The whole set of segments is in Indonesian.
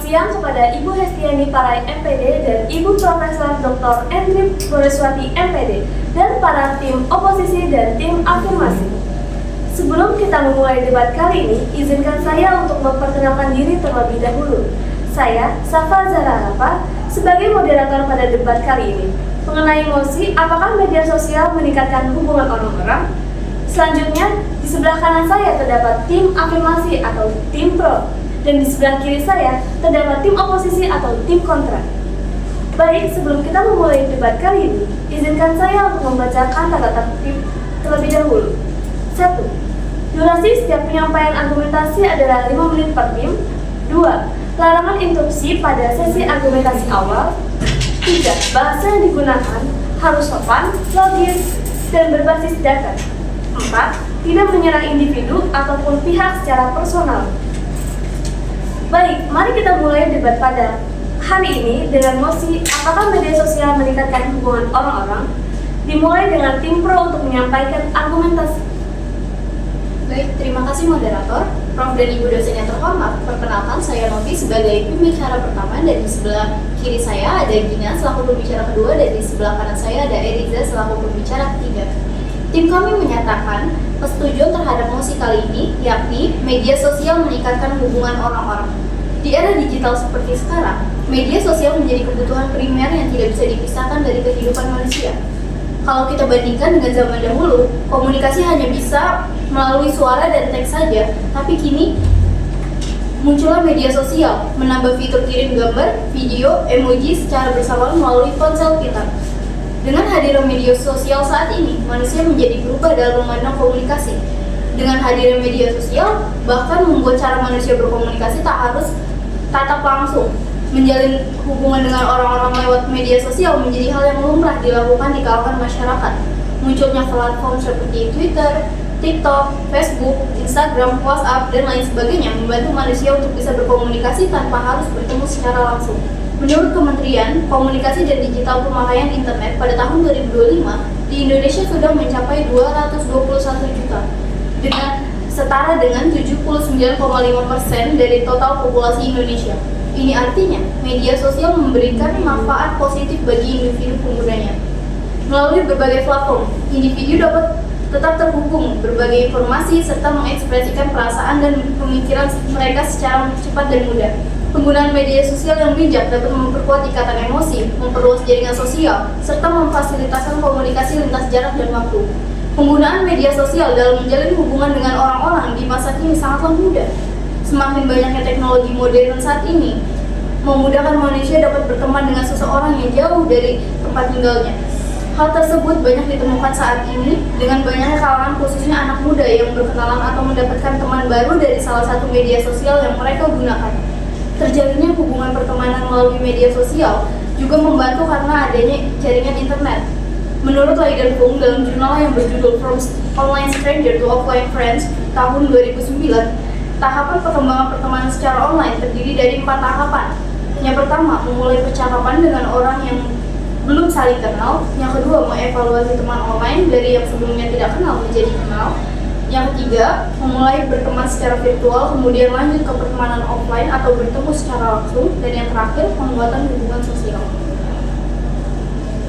siang kepada Ibu Hestiani Parai MPD dan Ibu Profesor Dr. Endri Puriswati MPD dan para tim oposisi dan tim afirmasi. Sebelum kita memulai debat kali ini, izinkan saya untuk memperkenalkan diri terlebih dahulu. Saya, Safa Zahra Arafa, sebagai moderator pada debat kali ini. Mengenai mosi, apakah media sosial meningkatkan hubungan orang-orang? Selanjutnya, di sebelah kanan saya terdapat tim afirmasi atau tim pro, dan di sebelah kiri saya terdapat tim oposisi atau tim kontra. Baik, sebelum kita memulai debat kali ini, izinkan saya untuk membacakan tata tertib terlebih dahulu. 1. Durasi setiap penyampaian argumentasi adalah 5 menit per tim. 2. Larangan interupsi pada sesi argumentasi awal. 3. Bahasa yang digunakan harus sopan, logis, dan berbasis data. 4. Tidak menyerang individu ataupun pihak secara personal. Baik, mari kita mulai debat pada hari ini dengan mosi apakah media sosial meningkatkan hubungan orang-orang. Dimulai dengan tim pro untuk menyampaikan argumentasi. Baik, terima kasih moderator, Prof dan Ibu dosen yang terhormat. Perkenalkan, saya Novi sebagai pembicara pertama, dan di sebelah kiri saya ada Gina selaku pembicara kedua, dan di sebelah kanan saya ada Eriza selaku pembicara ketiga. Tim kami menyatakan persetujuan terhadap mosi kali ini, yakni media sosial meningkatkan hubungan orang-orang. Di era digital seperti sekarang, media sosial menjadi kebutuhan primer yang tidak bisa dipisahkan dari kehidupan manusia. Kalau kita bandingkan dengan zaman dahulu, komunikasi hanya bisa melalui suara dan teks saja, tapi kini muncullah media sosial, menambah fitur kirim gambar, video, emoji secara bersamaan melalui ponsel kita. Dengan hadirnya media sosial saat ini, manusia menjadi berubah dalam memandang komunikasi. Dengan hadirnya media sosial, bahkan membuat cara manusia berkomunikasi tak harus tatap langsung. Menjalin hubungan dengan orang-orang lewat media sosial menjadi hal yang lumrah dilakukan di kalangan masyarakat. Munculnya platform seperti Twitter, TikTok, Facebook, Instagram, WhatsApp, dan lain sebagainya membantu manusia untuk bisa berkomunikasi tanpa harus bertemu secara langsung. Menurut Kementerian Komunikasi dan Digital Pemakaian Internet, pada tahun 2025, di Indonesia sudah mencapai 221 juta, dengan setara dengan 79,5% dari total populasi Indonesia. Ini artinya, media sosial memberikan manfaat positif bagi individu penggunanya. Melalui berbagai platform, individu dapat tetap terhubung, berbagai informasi, serta mengekspresikan perasaan dan pemikiran mereka secara cepat dan mudah. Penggunaan media sosial yang bijak dapat memperkuat ikatan emosi, memperluas jaringan sosial, serta memfasilitasi komunikasi lintas jarak dan waktu. Penggunaan media sosial dalam menjalin hubungan dengan orang-orang di masa kini sangatlah mudah. Semakin banyaknya teknologi modern saat ini memudahkan manusia dapat berteman dengan seseorang yang jauh dari tempat tinggalnya. Hal tersebut banyak ditemukan saat ini dengan banyaknya kalangan, khususnya anak muda yang berkenalan atau mendapatkan teman baru dari salah satu media sosial yang mereka gunakan. Terjalinnya hubungan pertemanan melalui media sosial juga membantu karena adanya jaringan internet. Menurut Lai dan Fung dalam jurnal yang berjudul From Online Stranger to Offline Friends tahun 2009, tahapan perkembangan pertemanan secara online terdiri dari 4 tahapan. Yang pertama, memulai percakapan dengan orang yang belum saling kenal. Yang kedua, mengevaluasi teman online dari yang sebelumnya tidak kenal menjadi kenal. Yang ketiga, memulai berteman secara virtual, kemudian lanjut ke pertemanan offline atau bertemu secara langsung. Dan yang terakhir, pembuatan hubungan sosial.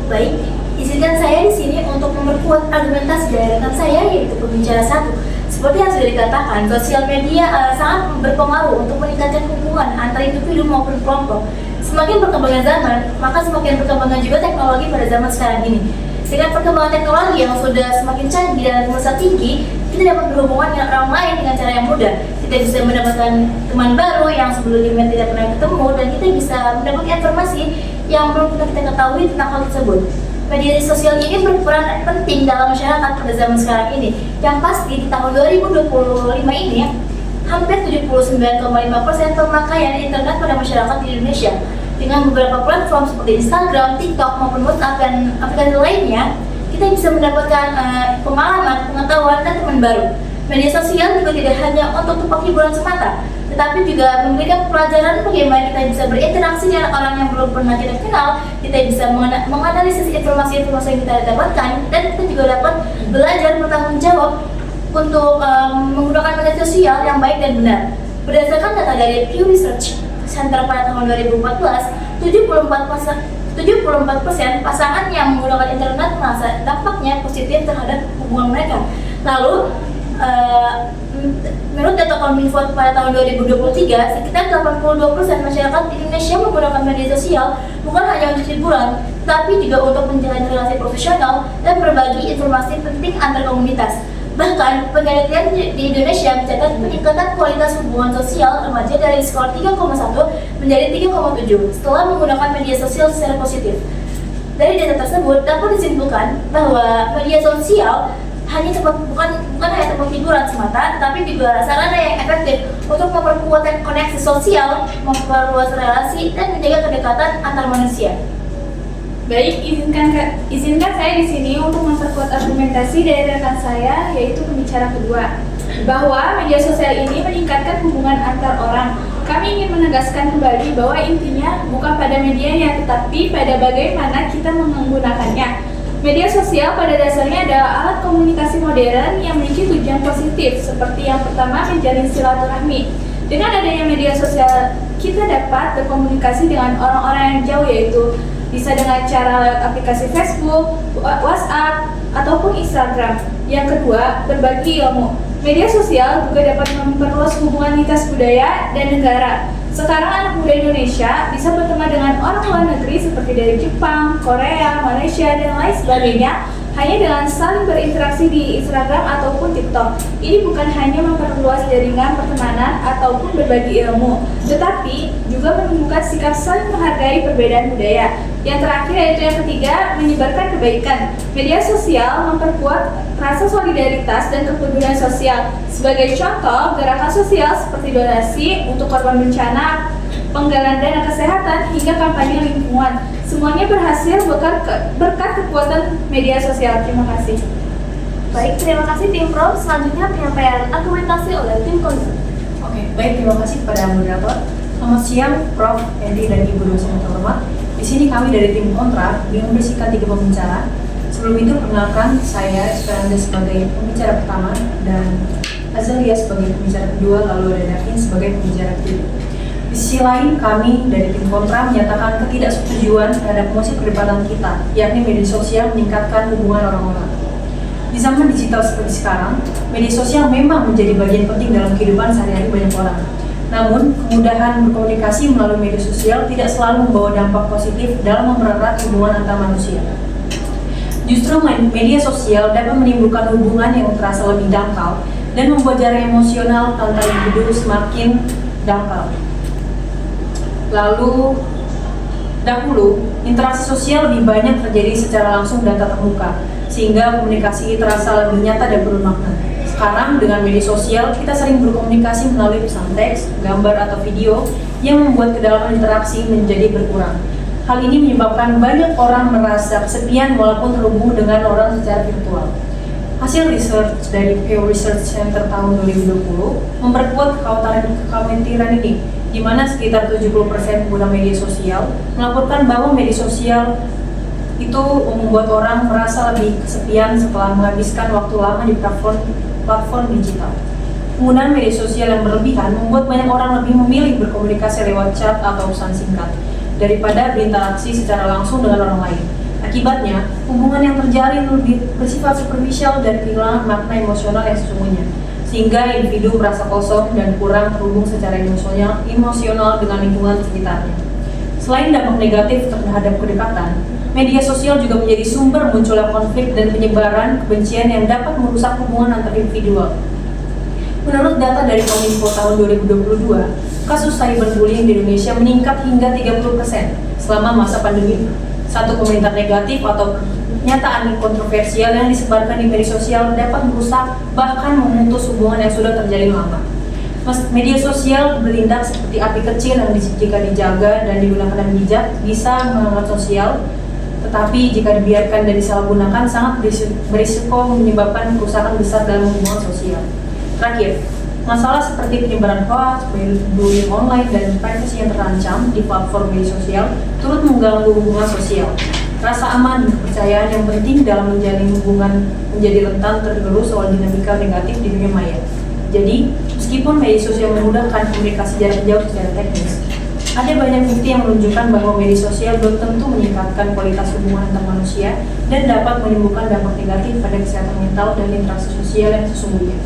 Baik, izinkan saya di sini untuk memperkuat argumentasi dari rekan saya, yaitu pembicara 1. Seperti yang sudah dikatakan, sosial media sangat berpengaruh untuk meningkatkan hubungan antara individu maupun kelompok. Semakin berkembangnya zaman, maka semakin berkembangnya juga teknologi pada zaman sekarang ini. Dengan perkembangan teknologi yang sudah semakin canggih dan merasa tinggi, kita dapat berhubungan dengan orang lain dengan cara yang mudah. Kita bisa mendapatkan teman baru yang sebelumnya tidak pernah ketemu, dan kita bisa mendapatkan informasi yang belum pernah kita ketahui tentang hal tersebut. Media sosial ini berperan penting dalam masyarakat pada zaman sekarang ini. Yang pasti di tahun 2025 ini, hampir 79,5% pemakaian internet pada masyarakat di Indonesia. Dengan beberapa platform seperti Instagram, TikTok, maupun WhatsApp dan aplikasi lainnya, kita bisa mendapatkan pengalaman, pengetahuan, dan teman baru. Media sosial juga tidak hanya untuk tempat hiburan semata, tetapi juga memberikan pelajaran bagaimana kita bisa berinteraksi dengan orang yang belum pernah kita kenal. Kita bisa menganalisis informasi-informasi yang kita dapatkan, dan kita juga dapat belajar bertanggung jawab untuk menggunakan media sosial yang baik dan benar. Berdasarkan data dari Pew Research, Center pada tahun 2014, 74% pasangan yang menggunakan internet merasa dampaknya positif terhadap hubungan mereka. Lalu, menurut data Kominfo pada tahun 2023, sekitar 82% masyarakat di Indonesia menggunakan media sosial bukan hanya untuk hiburan, tapi juga untuk menjalin relasi profesional dan berbagi informasi penting antar komunitas. Bahkan, penelitian di Indonesia mencatat peningkatan kualitas hubungan sosial remaja dari skor 3,1 menjadi 3,7 setelah menggunakan media sosial secara positif. Dari data tersebut dapat disimpulkan bahwa media sosial bukan hanya tempat hiburan semata, tetapi juga sarana yang efektif untuk memperkuat koneksi sosial, memperluas relasi, dan menjaga kedekatan antar manusia. Baik, izinkan saya di sini untuk memperkuat argumentasi dari rekan saya, yaitu pembicara kedua, bahwa media sosial ini meningkatkan hubungan antar orang. Kami ingin menegaskan kembali bahwa intinya bukan pada medianya, tetapi pada bagaimana kita menggunakannya. Media sosial pada dasarnya adalah alat komunikasi modern yang memiliki tujuan positif, seperti yang pertama menjalin silaturahmi. Dengan adanya media sosial, kita dapat berkomunikasi dengan orang-orang yang jauh, yaitu bisa dengan cara lewat aplikasi Facebook, WhatsApp, ataupun Instagram. Yang kedua, berbagi ilmu. Media sosial juga dapat memperluas hubungan lintas budaya dan negara. Sekarang anak muda Indonesia bisa berteman dengan orang luar negeri seperti dari Jepang, Korea, Malaysia, dan lain sebagainya hanya dengan saling berinteraksi di Instagram ataupun TikTok. Ini bukan hanya memperluas jaringan pertemanan ataupun berbagi ilmu, tetapi juga menunjukkan sikap saling menghargai perbedaan budaya. Yang terakhir yaitu yang ketiga, menyebarkan kebaikan. Media sosial memperkuat rasa solidaritas dan kepedulian sosial. Sebagai contoh, gerakan sosial seperti donasi untuk korban bencana, penggalangan dana kesehatan, hingga kampanye lingkungan. Semuanya berhasil berkat kekuatan media sosial. Terima kasih. Baik, terima kasih tim Pro. Selanjutnya penyampaian argumentasi oleh tim konser. Oke, baik, terima kasih kepada moderator. Selamat siang, Prof, Hendy, dan Ibu dosen yang terhormat. Di sini kami dari tim kontra yang membersihkan 3 pembicara. Sebelum itu, perkenalkan saya Esperanza sebagai pembicara pertama dan Azalia sebagai pembicara kedua, lalu ada Davin sebagai pembicara ketiga. Di sisi lain, kami dari tim kontra menyatakan ketidaksetujuan terhadap mosi perdebatan kita, yakni media sosial meningkatkan hubungan orang-orang. Di zaman digital seperti sekarang, media sosial memang menjadi bagian penting dalam kehidupan sehari-hari banyak orang. Namun, kemudahan berkomunikasi melalui media sosial tidak selalu membawa dampak positif dalam mempererat hubungan antar manusia. Justru media sosial dapat menimbulkan hubungan yang terasa lebih dangkal dan membuat jarak emosional antar individu semakin dangkal. Lalu, dahulu, interaksi sosial lebih banyak terjadi secara langsung dan tatap muka, sehingga komunikasi terasa lebih nyata dan bermakna. Sekarang, dengan media sosial, kita sering berkomunikasi melalui pesan teks, gambar, atau video yang membuat kedalaman interaksi menjadi berkurang. Hal ini menyebabkan banyak orang merasa kesepian walaupun terhubung dengan orang secara virtual. Hasil research dari Pew Research Center tahun 2020 memperkuat kekhawatiran ini, di mana sekitar 70% pengguna media sosial melaporkan bahwa media sosial itu membuat orang merasa lebih kesepian setelah menghabiskan waktu lama di platform digital. Penggunaan media sosial yang berlebihan membuat banyak orang lebih memilih berkomunikasi lewat chat atau pesan singkat daripada berinteraksi secara langsung dengan orang lain. Akibatnya, hubungan yang terjalin lebih bersifat superficial dan kehilangan makna emosional yang sesungguhnya, sehingga individu merasa kosong dan kurang terhubung secara emosional dengan lingkungan sekitarnya. Selain dampak negatif terhadap kedekatan, media sosial juga menjadi sumber munculnya konflik dan penyebaran kebencian yang dapat merusak hubungan antar individual. Menurut data dari Kominfo tahun 2022, kasus cyberbullying di Indonesia meningkat hingga 30% selama masa pandemi. Satu komentar negatif atau pernyataan kontroversial yang disebarkan di media sosial dapat merusak bahkan memutus hubungan yang sudah terjalin lama. Media sosial bertindak seperti api kecil yang jika dijaga dan digunakan dengan bijak bisa menghangat sosial, tetapi jika dibiarkan dan disalahgunakan sangat berisiko menyebabkan kerusakan besar dalam hubungan sosial. Terakhir, masalah seperti penyebaran hoax, bullying online, dan privasi yang terancam di platform media sosial turut mengganggu hubungan sosial. Rasa aman dan kepercayaan yang penting dalam menjalin hubungan menjadi rentan tergerus soal dinamika negatif di dunia maya. Jadi, meskipun media sosial memudahkan komunikasi jarak jauh secara teknis, Ada banyak bukti yang menunjukkan bahwa media sosial belum tentu meningkatkan kualitas hubungan antar manusia dan dapat menimbulkan dampak negatif pada kesehatan mental dan interaksi sosial yang sesungguhnya.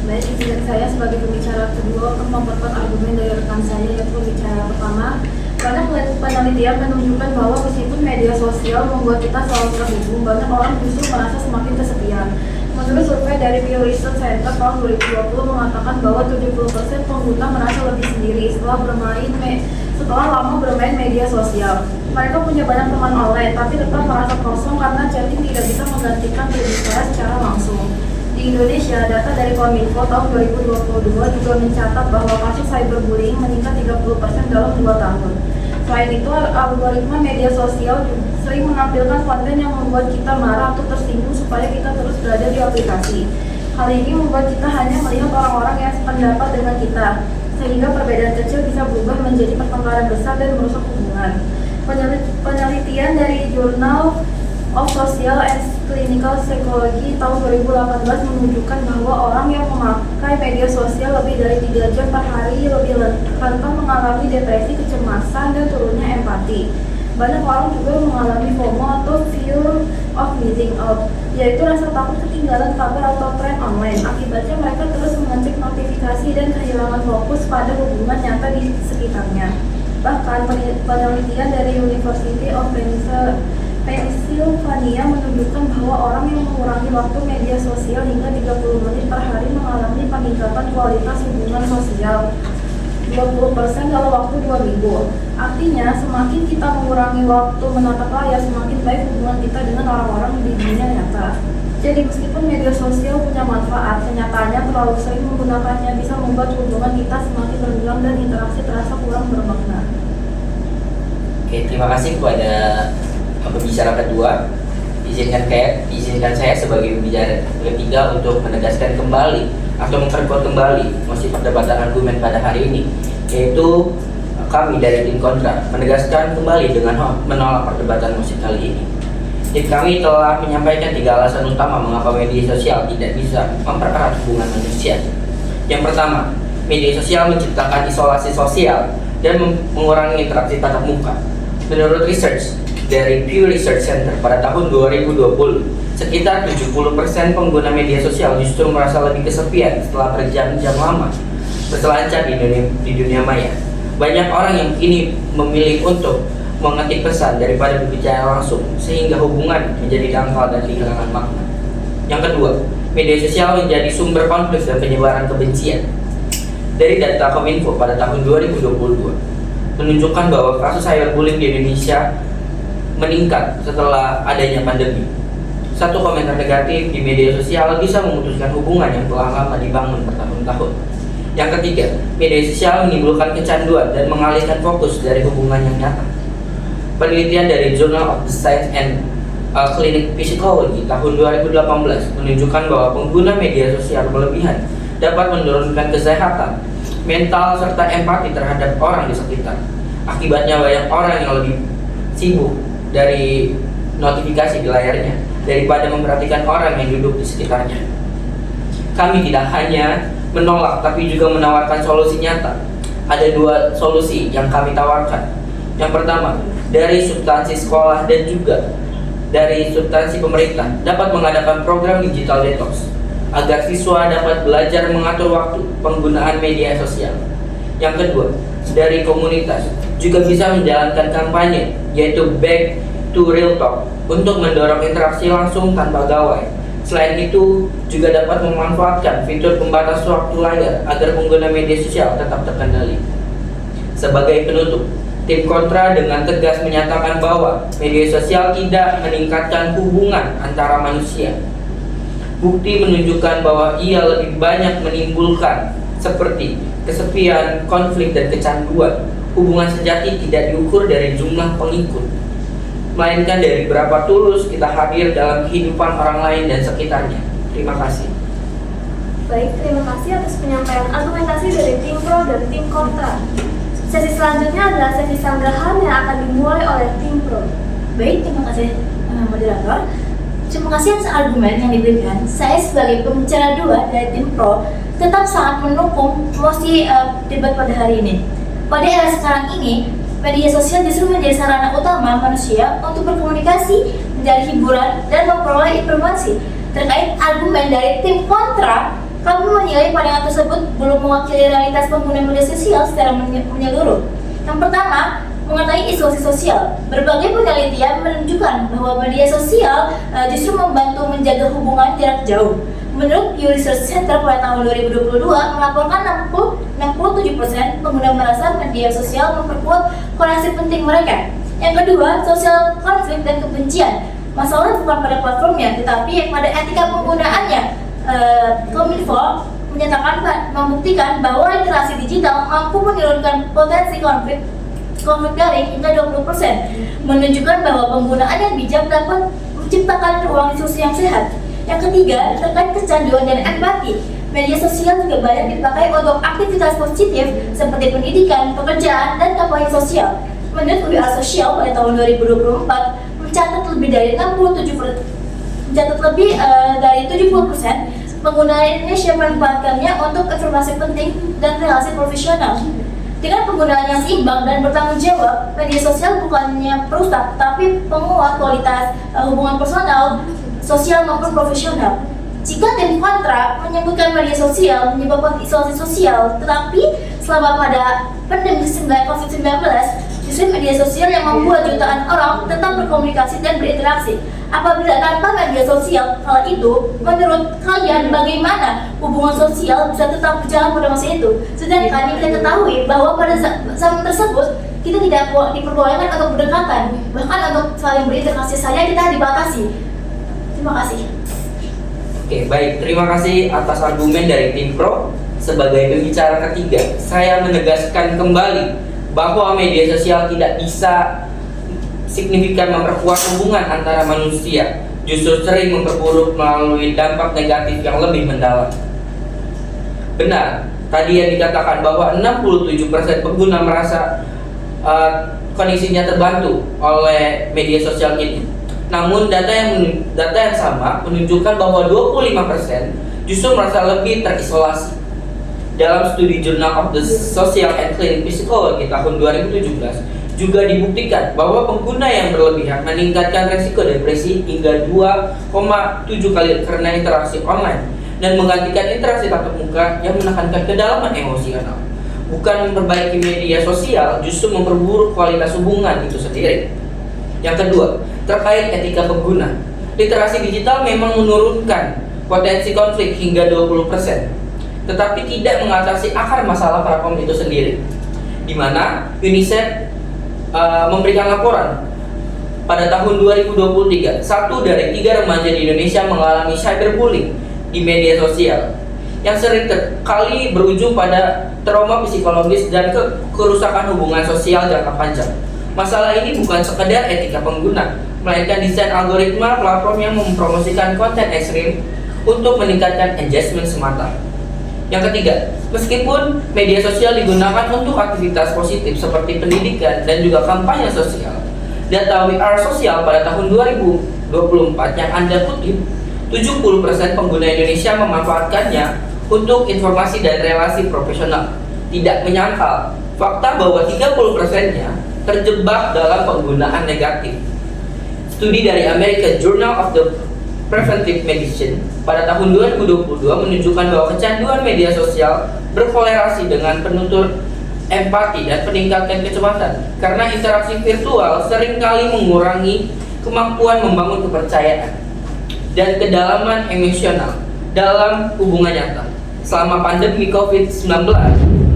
Baik, izinkan saya sebagai pembicara kedua untuk memperkuat argumen dari rekan saya, yaitu pembicara pertama. Banyak penelitian menunjukkan bahwa meskipun media sosial membuat kita selalu terhubung, banyak orang justru merasa semakin kesepian. Menurut survei dari Pew Research Center tahun 2020 mengatakan bahwa 70% pengguna merasa lebih sendiri setelah lama bermain media sosial. Mereka punya banyak teman online, tapi tetap merasa kosong karena chatting tidak bisa menggantikan berbicara secara langsung. Di Indonesia, data dari Kominfo tahun 2022 juga mencatat bahwa kasus cyberbullying meningkat 30% dalam 2 tahun. Selain itu, algoritma media sosial sering menampilkan konten yang membuat kita marah atau tersinggung supaya kita terus berada di aplikasi. Hal ini membuat kita hanya melihat orang-orang yang sependapat dengan kita, sehingga perbedaan kecil bisa berubah menjadi pertengkaran besar dan merusak hubungan. Penelitian dari Journal of Social and Clinical Psychology tahun 2018 menunjukkan bahwa orang yang memakai media sosial lebih dari 3 jam per hari lebih rentan mengalami depresi, kecemasan, dan turunnya empati. Banyak orang juga mengalami FOMO atau fear of missing out, yaitu rasa takut ketinggalan kabar atau tren online. Akibatnya mereka terus mengecek notifikasi dan kehilangan fokus pada hubungan nyata di sekitarnya. Bahkan penelitian dari University of Pennsylvania menunjukkan bahwa orang yang mengurangi waktu media sosial hingga 30 menit per hari mengalami peningkatan kualitas hubungan sosial 20% dalam waktu 2 minggu. Artinya, semakin kita mengurangi waktu menatap layar, semakin baik hubungan kita dengan orang-orang di dunia nyata. Jadi meskipun media sosial punya manfaat, kenyataannya terlalu sering menggunakannya bisa membuat hubungan kita semakin renggang dan interaksi terasa kurang bermakna. Oke, terima kasih kepada pembicara kedua. Izinkan saya sebagai pembicara ketiga untuk menegaskan kembali atau memperkuat kembali mosi perdebatan argumen pada hari ini, yaitu kami dari tim kontra menegaskan kembali dengan menolak perdebatan mosi kali ini. Tim kami telah menyampaikan 3 alasan utama mengapa media sosial tidak bisa mempererat hubungan manusia. Yang pertama, media sosial menciptakan isolasi sosial dan mengurangi interaksi tatap muka. Menurut research dari Pew Research Center pada tahun 2020, sekitar 70% pengguna media sosial justru merasa lebih kesepian setelah berjam-jam lama berselancar di dunia maya. Banyak orang yang kini memilih untuk mengetik pesan daripada berbicara langsung, sehingga hubungan menjadi dangkal dan kehilangan makna. Yang kedua, media sosial menjadi sumber konflik dan penyebaran kebencian. Dari data Kominfo pada tahun 2022 menunjukkan bahwa kasus cyberbullying di Indonesia meningkat setelah adanya pandemi. Satu komentar negatif di media sosial bisa memutuskan hubungan yang telah lama dibangun bertahun-tahun. Yang ketiga, media sosial menimbulkan kecanduan dan mengalihkan fokus dari hubungan yang nyata. Penelitian dari Journal of the Science and Clinical Psychology tahun 2018 menunjukkan bahwa pengguna media sosial berlebihan dapat menurunkan kesehatan mental serta empati terhadap orang di sekitar. Akibatnya banyak orang yang lebih sibuk dari notifikasi di layarnya daripada memperhatikan orang yang duduk di sekitarnya. Kami tidak hanya menolak tapi juga menawarkan solusi nyata. Ada 2 solusi yang kami tawarkan. Yang pertama, dari substansi sekolah dan juga dari substansi pemerintah dapat mengadakan program digital detox agar siswa dapat belajar mengatur waktu penggunaan media sosial. Yang kedua, dari komunitas juga bisa menjalankan kampanye yaitu Back to Real Talk untuk mendorong interaksi langsung tanpa gawai. Selain itu, juga dapat memanfaatkan fitur pembatas waktu layar agar pengguna media sosial tetap terkendali. Sebagai penutup, tim kontra dengan tegas menyatakan bahwa media sosial tidak meningkatkan hubungan antara manusia. Bukti menunjukkan bahwa ia lebih banyak menimbulkan seperti kesepian, konflik, dan kecanduan. Hubungan sejati tidak diukur dari jumlah pengikut, melainkan dari berapa tulus kita hadir dalam kehidupan orang lain dan sekitarnya. Terima kasih. Baik, terima kasih atas penyampaian argumentasi dari tim pro dan tim kontra. Sesi selanjutnya adalah sesi sanggahan yang akan dimulai oleh tim pro. Baik, terima kasih moderator. Terima kasih atas argumen yang diberikan. Saya sebagai pembicara 2 dari tim pro tetap sangat mendukung mosi debat pada hari ini. Pada era sekarang ini, media sosial justru menjadi sarana utama manusia untuk berkomunikasi, mencari hiburan, dan memperoleh informasi. Terkait argumen dari tim kontra, kami menilai pandangan tersebut belum mewakili realitas pengguna media sosial secara menyeluruh. Yang pertama, mengenai isolasi sosial. Berbagai penelitian menunjukkan bahwa media sosial justru membantu menjaga hubungan jarak jauh. Menurut Pew Research Center pada tahun 2022 melaporkan 67% pengguna merasa media sosial memperkuat koneksi penting mereka. Yang kedua, sosial konflik dan kebencian. Masalah bukan pada platformnya, tetapi pada etika penggunaannya. Kominfo menyatakan membuktikan bahwa literasi digital mampu menurunkan potensi konflik daring hingga 20%, menunjukkan bahwa penggunaan yang bijak dapat menciptakan ruang diskusi yang sehat. Yang ketiga, terkait kecanduan dan empati. Media sosial juga banyak dipakai untuk aktivitas positif seperti pendidikan, pekerjaan, dan kampanye sosial. Menurut UIA Sosial pada tahun 2024 mencatat lebih dari 70% pengguna Indonesia memanfaatkannya untuk informasi penting dan relasi profesional. Dengan penggunaan yang seimbang dan bertanggung jawab, media sosial bukannya perusak, tapi penguat kualitas hubungan personal, sosial maupun profesional. Jika tim kontra menyebutkan media sosial menyebabkan isolasi sosial, tetapi selama pada pandemi COVID-19, justru media sosial yang membuat jutaan orang tetap berkomunikasi dan berinteraksi. Apabila tanpa media sosial, hal itu, menurut kalian bagaimana hubungan sosial bisa tetap berjalan pada masa itu? Sedangkan kita ketahui bahwa pada zaman tersebut kita tidak diperbolehkan untuk berdekatan, bahkan untuk saling berinteraksi saja kita dibatasi. Terima kasih. Oke, baik. Terima kasih atas argumen dari tim pro. Sebagai pembicara ketiga, saya menegaskan kembali bahwa media sosial tidak bisa signifikan memperkuat hubungan antara manusia, justru sering memperburuk melalui dampak negatif yang lebih mendalam. Benar, tadi yang dikatakan bahwa 67% pengguna merasa kondisinya terbantu oleh media sosial ini. Namun data yang sama menunjukkan bahwa 25% justru merasa lebih terisolasi. Dalam studi Journal of the Social and Clinical Psychology tahun 2017 juga dibuktikan bahwa pengguna yang berlebihan meningkatkan resiko depresi hingga 2,7 kali karena interaksi online dan menggantikan interaksi tatap muka yang menekankan kedalaman emosional. Bukan memperbaiki media sosial, justru memperburuk kualitas hubungan itu sendiri. Yang kedua, terkait etika pengguna. Literasi digital memang menurunkan potensi konflik hingga 20%, tetapi tidak mengatasi akar masalah platform itu sendiri. Di mana UNICEF memberikan laporan pada tahun 2023, 1 dari 3 remaja di Indonesia mengalami cyberbullying di media sosial yang sering kali berujung pada trauma psikologis dan kerusakan hubungan sosial jangka panjang. Masalah ini bukan sekedar etika pengguna, melainkan desain algoritma platform yang mempromosikan konten ekstrim untuk meningkatkan engagement semata. Yang ketiga, meskipun media sosial digunakan untuk aktivitas positif seperti pendidikan dan juga kampanye sosial, data We Are Social pada tahun 2024 yang Anda kutip, 70% pengguna Indonesia memanfaatkannya untuk informasi dan relasi profesional. Tidak menyangkal fakta bahwa 30%-nya terjebak dalam penggunaan negatif. Studi dari American Journal of the Preventive Medicine pada tahun 2022 menunjukkan bahwa kecanduan media sosial berkorelasi dengan penutur empati dan peningkatan kecemasan karena interaksi virtual seringkali mengurangi kemampuan membangun kepercayaan dan kedalaman emosional dalam hubungan nyata. Selama pandemi COVID-19,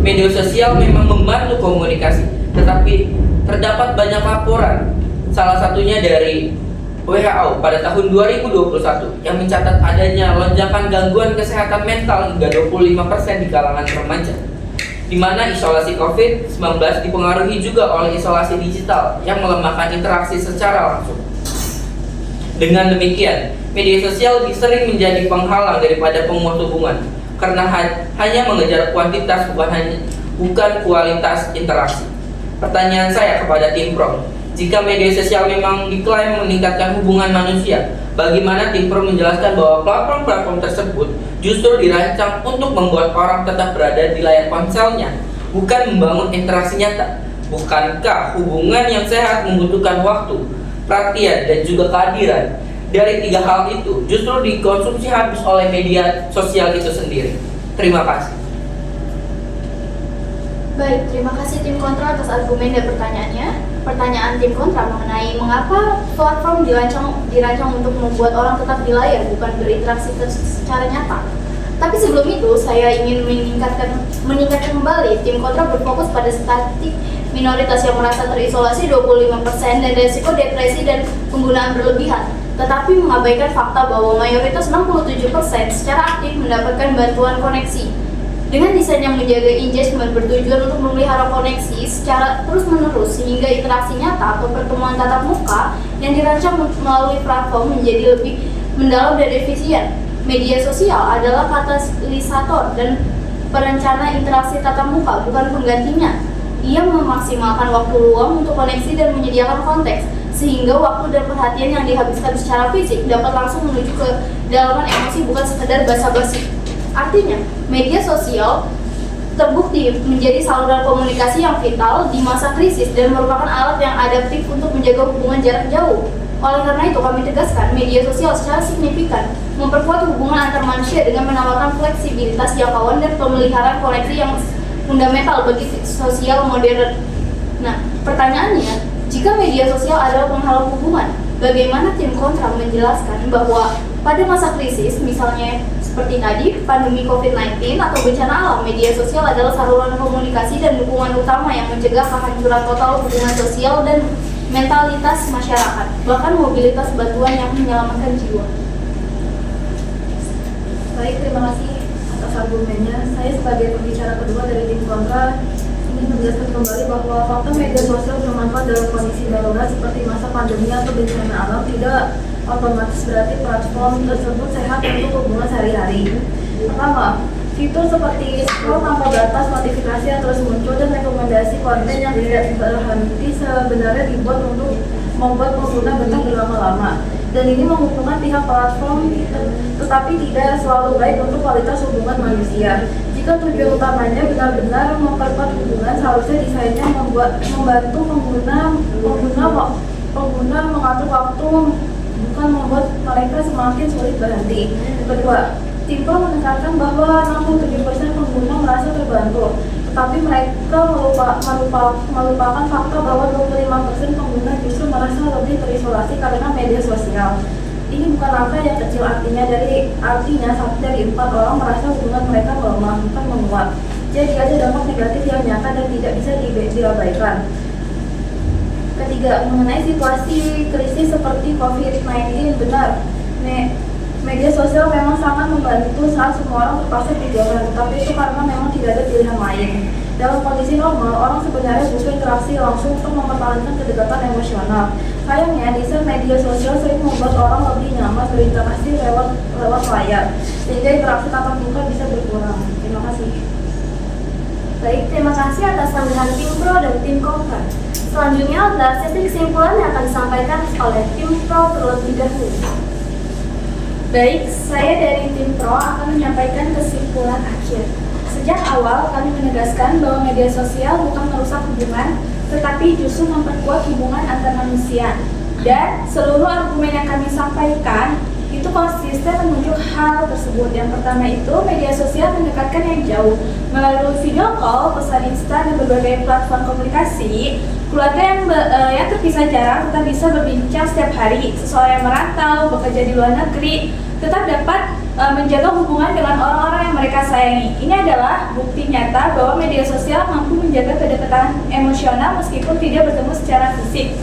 media sosial memang membantu komunikasi, tetapi terdapat banyak laporan, salah satunya dari WHO pada tahun 2021 yang mencatat adanya lonjakan gangguan kesehatan mental hingga 25% di kalangan remaja, di mana isolasi COVID-19 dipengaruhi juga oleh isolasi digital yang melemahkan interaksi secara langsung. Dengan demikian, media sosial lebih sering menjadi penghalang daripada penguat hubungan karena hanya mengejar kuantitas bukan kualitas interaksi. Pertanyaan saya kepada tim pro, jika media sosial memang diklaim meningkatkan hubungan manusia, bagaimana tim pro menjelaskan bahwa platform-platform tersebut justru dirancang untuk membuat orang tetap berada di layar ponselnya, bukan membangun interaksi nyata. Bukankah hubungan yang sehat membutuhkan waktu, perhatian, dan juga kehadiran? Dari 3 hal itu justru dikonsumsi habis oleh media sosial itu sendiri. Terima kasih. Baik, terima kasih tim kontra atas argumen dan pertanyaannya. Pertanyaan tim kontra mengenai mengapa platform dirancang untuk membuat orang tetap di layar, bukan berinteraksi secara nyata. Tapi sebelum itu, saya ingin meningkatkan kembali. Tim kontra berfokus pada statistik minoritas yang merasa terisolasi 25% dan resiko depresi dan penggunaan berlebihan, tetapi mengabaikan fakta bahwa mayoritas 67% secara aktif mendapatkan bantuan koneksi. Dengan desain yang menjaga engagement bertujuan untuk memelihara koneksi secara terus-menerus sehingga interaksi nyata atau pertemuan tatap muka yang dirancang melalui platform menjadi lebih mendalam dan efisien. Media sosial adalah katalisator dan perencana interaksi tatap muka, bukan penggantinya. Ia memaksimalkan waktu luang untuk koneksi dan menyediakan konteks, sehingga waktu dan perhatian yang dihabiskan secara fisik dapat langsung menuju ke kedalaman emosi, bukan sekedar basa-basi. Artinya, media sosial terbukti menjadi saluran komunikasi yang vital di masa krisis dan merupakan alat yang adaptif untuk menjaga hubungan jarak jauh. Oleh karena itu, kami tegaskan media sosial secara signifikan memperkuat hubungan antar manusia dengan menawarkan fleksibilitas jangkauan dan pemeliharaan koneksi yang fundamental bagi sosial modern. Nah, pertanyaannya, jika media sosial adalah penghalang hubungan, bagaimana tim kontra menjelaskan bahwa pada masa krisis, misalnya seperti tadi, pandemi COVID-19 atau bencana alam, media sosial adalah saluran komunikasi dan dukungan utama yang mencegah kehancuran total hubungan sosial dan mentalitas masyarakat, bahkan mobilitas bantuan yang menyelamatkan jiwa. Baik, terima kasih atas argumennya. Saya sebagai pembicara kedua dari tim kontra ingin menjelaskan kembali bahwa fakta media sosial bermanfaat dalam kondisi darurat seperti masa pandemi atau bencana alam tidak otomatis berarti platform tersebut sehat untuk hubungan sehari-hari. Pertama, fitur seperti scroll tanpa batas, notifikasi yang terus muncul, dan rekomendasi konten yang tidak berhenti sebenarnya dibuat untuk membuat pengguna betah berlama-lama. Dan ini menguntungkan pihak platform, tetapi tidak selalu baik untuk kualitas hubungan manusia. Jika tujuan utamanya benar-benar memperkuat hubungan, seharusnya desainnya membantu pengguna mengatur waktu, bukan membuat mereka semakin sulit berhenti. Kedua, Timpo menekankan bahwa 67% pengguna merasa terbantu, tetapi mereka melupakan fakta bahwa 25% pengguna justru merasa lebih terisolasi karena media sosial. Ini bukan angka yang kecil, artinya 1 dari 4 orang merasa hubungan mereka melemah, bukan menguat. Jadi ada dampak negatif yang nyata dan tidak bisa diabaikan. Ketiga, mengenai situasi krisis seperti COVID-19, benar, media sosial memang sangat membantu saat semua orang terpaksa didiamkan, tetapi itu karena memang tidak ada pilihan lain. Dalam kondisi normal, orang sebenarnya butuh interaksi langsung untuk mempertahankan kedekatan emosional. Sayangnya, desain media sosial sering membuat orang lebih nyaman berinteraksi lewat layar, sehingga interaksi tatap muka bisa berkurang. Terima kasih. Baik, terima kasih atas sambutan tim pro dan tim kontra. Selanjutnya adalah sesi kesimpulan yang akan disampaikan oleh tim pro terlebih dahulu. Baik, saya dari tim pro akan menyampaikan kesimpulan akhir. Sejak awal kami menegaskan bahwa media sosial bukan merusak hubungan, tetapi justru memperkuat hubungan antar manusia. Dan seluruh argumen yang kami sampaikan itu konsisten menunjuk hal tersebut. Yang pertama itu, media sosial mendekatkan yang jauh. Melalui video call, pesan instan, dan berbagai platform komunikasi, keluarga yang terpisah jarak tetap bisa berbincang setiap hari. Seseorang yang merantau, bekerja di luar negeri, tetap dapat menjaga hubungan dengan orang-orang yang mereka sayangi. Ini adalah bukti nyata bahwa media sosial mampu menjaga kedekatan emosional meskipun tidak bertemu secara fisik.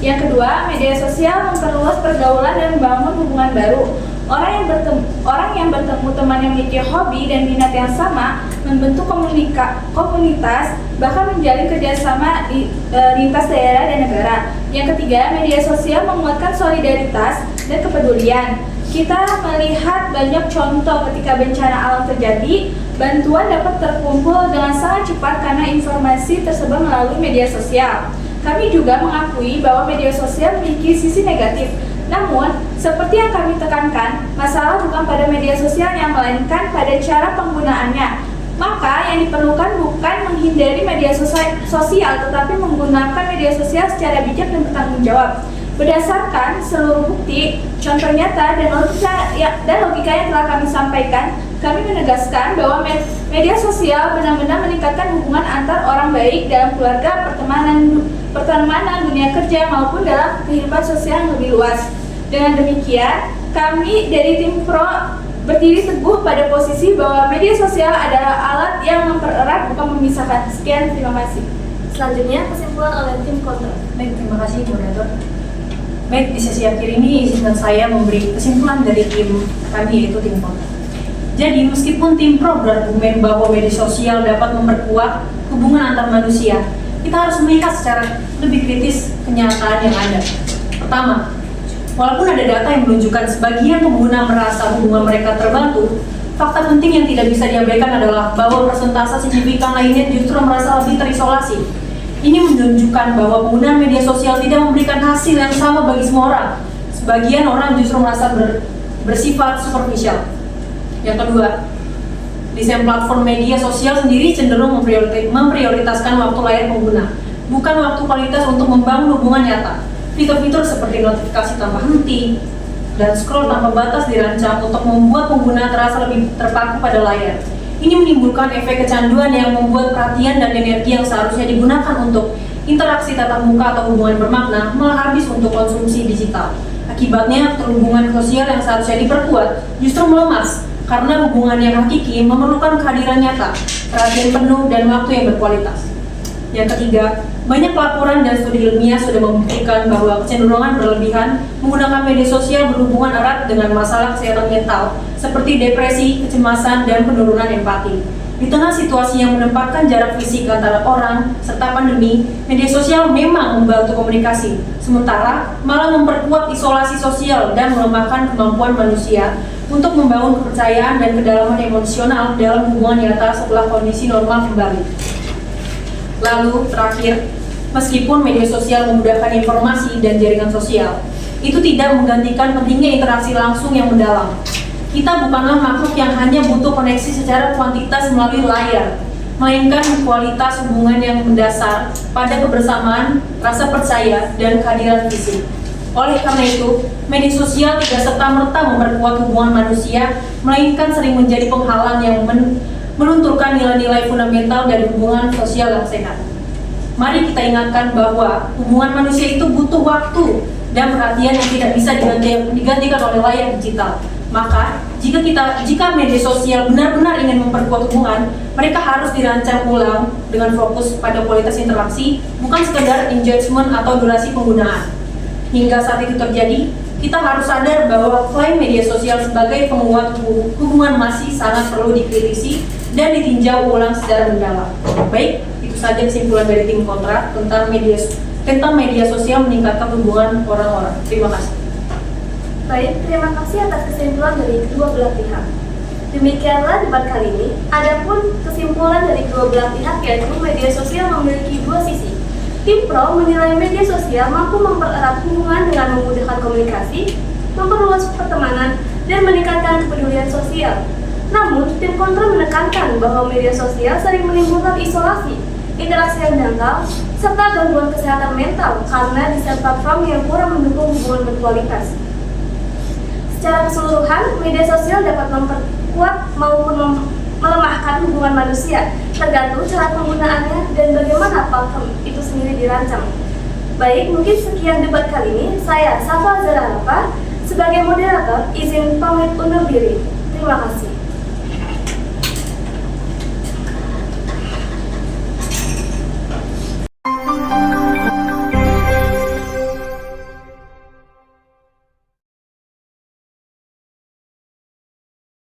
Yang kedua, media sosial memperluas pergaulan dan membangun hubungan baru. Orang yang bertemu teman yang memiliki hobi dan minat yang sama, membentuk komunitas, bahkan menjalin kerjasama lintas daerah dan negara. Yang ketiga, media sosial menguatkan solidaritas dan kepedulian. Kita melihat banyak contoh ketika bencana alam terjadi, bantuan dapat terkumpul dengan sangat cepat karena informasi tersebar melalui media sosial. Kami juga mengakui bahwa media sosial memiliki sisi negatif. Namun, seperti yang kami tekankan, masalah bukan pada media sosialnya, melainkan pada cara penggunaannya. Maka yang diperlukan bukan menghindari media sosial, tetapi menggunakan media sosial secara bijak dan bertanggung jawab. Berdasarkan seluruh bukti, contoh nyata dan logika yang telah kami sampaikan, kami menegaskan bahwa media sosial benar-benar meningkatkan hubungan antar orang baik dalam keluarga, pertemanan, dunia kerja, maupun dalam kehidupan sosial yang lebih luas. Dengan demikian, kami dari tim Pro berdiri teguh pada posisi bahwa media sosial adalah alat yang mempererat bukan memisahkan. Sekian, terima kasih. Selanjutnya kesimpulan oleh tim kontra. Baik, terima kasih moderator. Baik, di sesi akhir ini izinkan saya memberi kesimpulan dari tim kami, yaitu tim kontra. Jadi, meskipun tim pro berargumen bahwa media sosial dapat memperkuat hubungan antar manusia, kita harus melihat secara lebih kritis kenyataan yang ada. Pertama, walaupun ada data yang menunjukkan sebagian pengguna merasa hubungan mereka terbantu, fakta penting yang tidak bisa diabaikan adalah bahwa persentase signifikan lainnya justru merasa lebih terisolasi. Ini menunjukkan bahwa penggunaan media sosial tidak memberikan hasil yang sama bagi semua orang. Sebagian orang justru merasa bersifat superficial. Yang kedua, desain platform media sosial sendiri cenderung memprioritaskan waktu layar pengguna, bukan waktu kualitas untuk membangun hubungan nyata. Fitur-fitur seperti notifikasi tanpa henti dan scroll tanpa batas dirancang untuk membuat pengguna terasa lebih terpaku pada layar. Ini menimbulkan efek kecanduan yang membuat perhatian dan energi yang seharusnya digunakan untuk interaksi tatap muka atau hubungan bermakna malah habis untuk konsumsi digital. Akibatnya, hubungan sosial yang seharusnya diperkuat justru melemas karena hubungan yang hakiki memerlukan kehadiran nyata, perhatian penuh, dan waktu yang berkualitas. Yang ketiga, banyak laporan dan studi ilmiah sudah membuktikan bahwa kecenderungan berlebihan menggunakan media sosial berhubungan erat dengan masalah kesehatan mental seperti depresi, kecemasan, dan penurunan empati. Di tengah situasi yang menempatkan jarak fisik antara orang serta pandemi, media sosial memang membantu komunikasi, sementara malah memperkuat isolasi sosial dan melemahkan kemampuan manusia untuk membangun kepercayaan dan kedalaman emosional dalam hubungan nyata setelah kondisi normal kembali. Lalu, terakhir, meskipun media sosial memudahkan informasi dan jaringan sosial, itu tidak menggantikan pentingnya interaksi langsung yang mendalam. Kita bukanlah makhluk yang hanya butuh koneksi secara kuantitas melalui layar, melainkan kualitas hubungan yang mendasar pada kebersamaan, rasa percaya, dan kehadiran fisik. Oleh karena itu, media sosial tidak serta-merta memperkuat hubungan manusia, melainkan sering menjadi penghalang yang melunturkan nilai-nilai fundamental dari hubungan sosial yang sehat. Mari kita ingatkan bahwa hubungan manusia itu butuh waktu dan perhatian yang tidak bisa digantikan oleh layar digital. Maka, jika media sosial benar-benar ingin memperkuat hubungan, mereka harus dirancang ulang dengan fokus pada kualitas interaksi, bukan sekedar engagement atau durasi penggunaan. Hingga saat itu terjadi, kita harus sadar bahwa klaim media sosial sebagai penguat hubungan masih sangat perlu dikritisi dan ditinjau ulang secara mendalam. Baik, itu saja kesimpulan dari tim kontra tentang media sosial meningkatkan hubungan orang-orang. Terima kasih. Baik, terima kasih atas kesimpulan dari kedua belah pihak. Demikianlah debat kali ini. Adapun kesimpulan dari kedua belah pihak yaitu media sosial memiliki dua sisi. Tim Pro menilai media sosial mampu mempererat hubungan dengan memudahkan komunikasi, memperluas pertemanan, dan meningkatkan kepedulian sosial. Namun, tim kontra menekankan bahwa media sosial sering menimbulkan isolasi, interaksi yang dangkal, serta gangguan kesehatan mental karena desain platform yang kurang mendukung hubungan berkualitas. Secara keseluruhan, media sosial dapat memperkuat maupun melemahkan hubungan manusia, tergantung cara penggunaannya dan bagaimana platform itu sendiri dirancang. Baik, mungkin sekian debat kali ini. Saya, Safa Zararafa, sebagai moderator, izin pamit undur diri. Terima kasih.